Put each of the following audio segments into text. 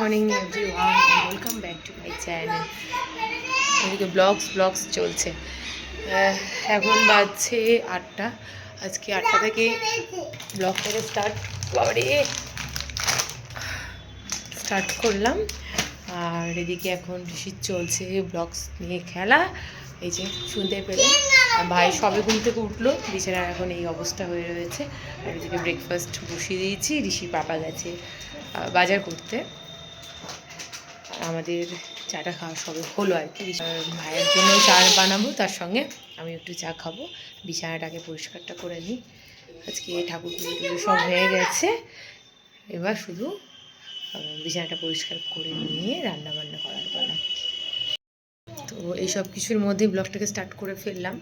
Morning everyone, welcome back to my channel. এদিকে blogs চলছে। এখন বাজছে 8টা। আজকে 8টা থেকে ব্লগটাকে স্টার্ট করলাম। আর এদিকে এখন ঋষির চলছে ব্লগস নিয়ে খেলা। এই যে শুনতে পেলে ভাই সবে ঘুম থেকে উঠলো, বিছানার এখন এই অবস্থা হয়ে রয়েছে। আর এদিকে ব্রেকফাস্ট বসিয়ে দিয়েছি। ঋষির পাপা গেছে বাজার করতে। আমাদের চাটা খাওয়া সবে হলো আর কি। ভাইয়ের জন্য চা বানাবো, তার সঙ্গে আমি একটু চা খাবো। বিছানাটাকে পরিষ্কারটা করে নিই। আজকে ঠাকুর পুজো সব হয়ে গেছে, এবার শুধু বিছানাটা পরিষ্কার করে নিয়ে রান্না বান্না করার পালা। তো এই সব কিছুর মধ্যেই ব্লগটাকে স্টার্ট করে ফেললাম।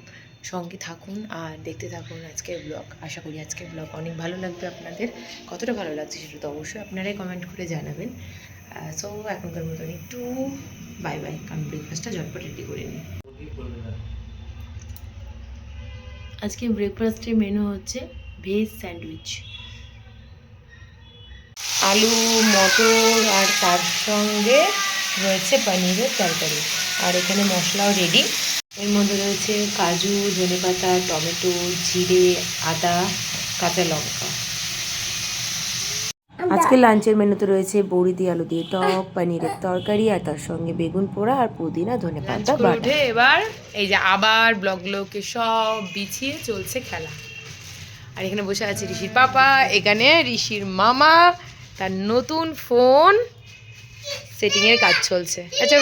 সঙ্গে থাকুন আর দেখতে থাকুন আজকের ব্লগ। আশা করি আজকের ব্লগ অনেক ভালো লাগবে আপনাদের। কতটা ভালো লাগছে সেটা তো অবশ্যই আপনারাই কমেন্ট করে জানাবেন। সো এখনকার মতন একটু বাই বাই, কারণ ব্রেকফাস্টটা ঝটপট রেডি করে নিই। আজকে ব্রেকফাস্টের মেনু হচ্ছে ভেজ স্যান্ডউইচ, আলু মটর, আর তার সঙ্গে রয়েছে পনিরের তরকারি। আর এখানে মশলাও রেডি। এর মধ্যে রয়েছে কাজু, ধনেপাতা, টমেটো, জিরে, আদা, কাঁচা লঙ্কা। আজকে লাঞ্চের মেনুতে রয়েছে বড়ি দিয়ে আলু দিয়ে টক, পনিরের তরকারি, আর তার সঙ্গে বেগুন পোড়া আর পুদিনা ধনেপাতা বাটা। উঠে এবার এই যে আবার ব্লগগুলোকে সব বিছিয়ে চলছে খেলা। আর এখানে বসে আছে ঋষির পাপা, এখানে ঋষির মামা, তার নতুন ফোন সেটিংয়ের কাজ চলছে। আচ্ছা,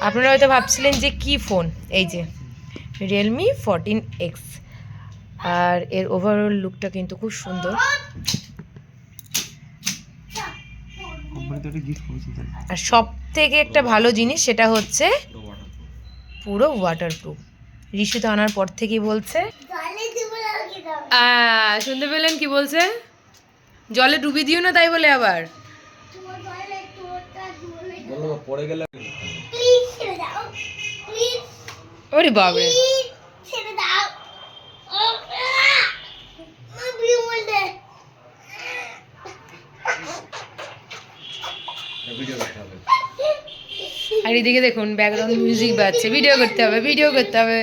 আপনারা হয়তো ভাবছিলেন যে কি ফোন, এই যে রিয়েলমি 14X। আর এর ওভারঅল লুকটা কিন্তু খুব সুন্দর। আর সব থেকে একটা ভালো জিনিস সেটা হচ্ছে পুরো ওয়াটারপ্রুফ। ঋষি তো আনার পর থেকেই বলছে, শুনতে পেলেন কি বলছে, জলে ডুবি দিও না, তাই বলে আবার ওরে বাবরে। আর এদিকে দেখুন ব্যাকগ্রাউন্ড মিউজিক বাজছে। ভিডিও করতে হবে,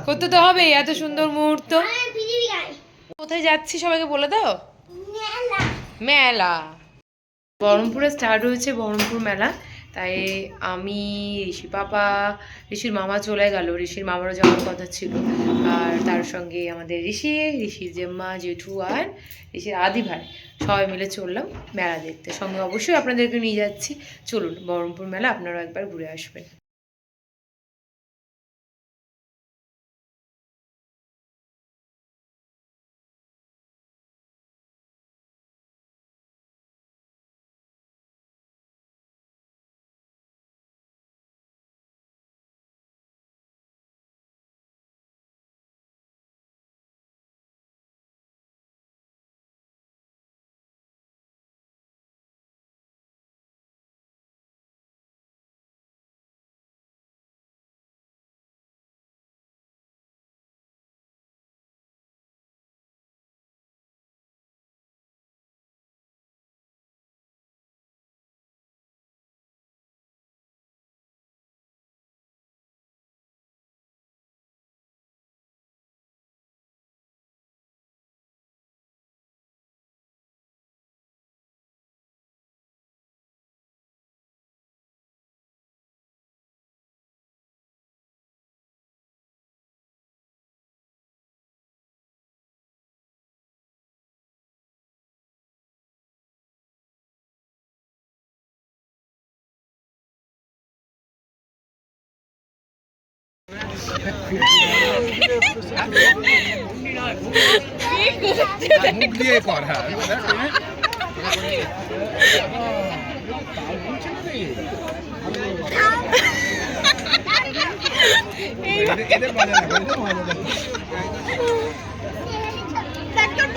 করতে তো হবেই, এত সুন্দর মুহূর্ত। কোথায় যাচ্ছি সবাইকে বলে দাও। মেলা বহরমপুরে স্টার্ট হয়েছে, বহরমপুর মেলা। তাই আমি, ঋষি পাপা, ঋষির মামা চলে গেল, ঋষির মামারও যাওয়ার কথা ছিল। আর তার সঙ্গে আমাদের ঋষির জেম্মা, জেঠু আর ঋষির আদি ভাই সবাই মিলে চললাম মেলা দেখতে। সঙ্গে অবশ্যই আপনাদেরকে নিয়ে যাচ্ছি। চলুন বহরমপুর মেলা আপনারাও একবার ঘুরে আসবেন।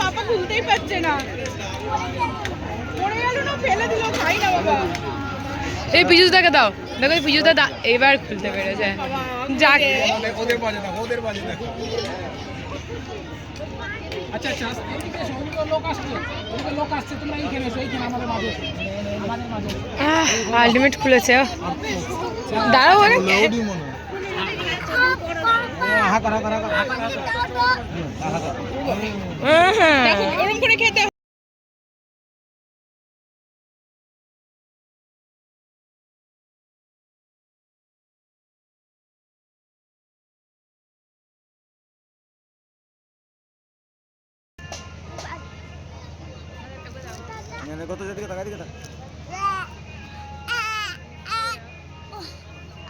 পাপা খুলতেই পারছে না, পড়ে গেল না, ফেলে দিল, খাই না বাবা। এই পিজুদাকে দাও, দেখো এই পিজুদা এবার খুলতে পেরেছে। যাক, আচ্ছা আচ্ছা এদিকে এসো, ওদিকে লোক আসছে, ওদিকে লোক আসছে, তোমরা এইখানে এসো, এইখানে আমাদের মাঝে এসো, আমাদের মাঝে এসো। আলটিমেট খুলেছে দাঁড়াও অনেক ওরম করে খেতে কত দিকে টাকা দিকে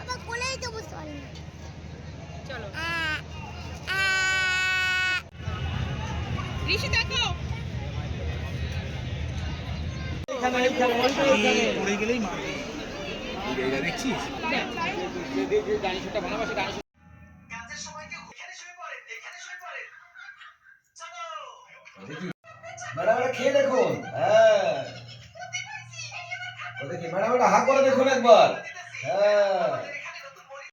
আবার কোলেই তো বুঝতে পারি না। চলো ঋষি দেখো পড়ে গেলেই মারবে, দেখছিস? ম্যাডাম এটা খেয়ে দেখুন। হ্যাঁ দেখি ম্যাডাম এটা হা করে দেখুন একবার। হ্যাঁ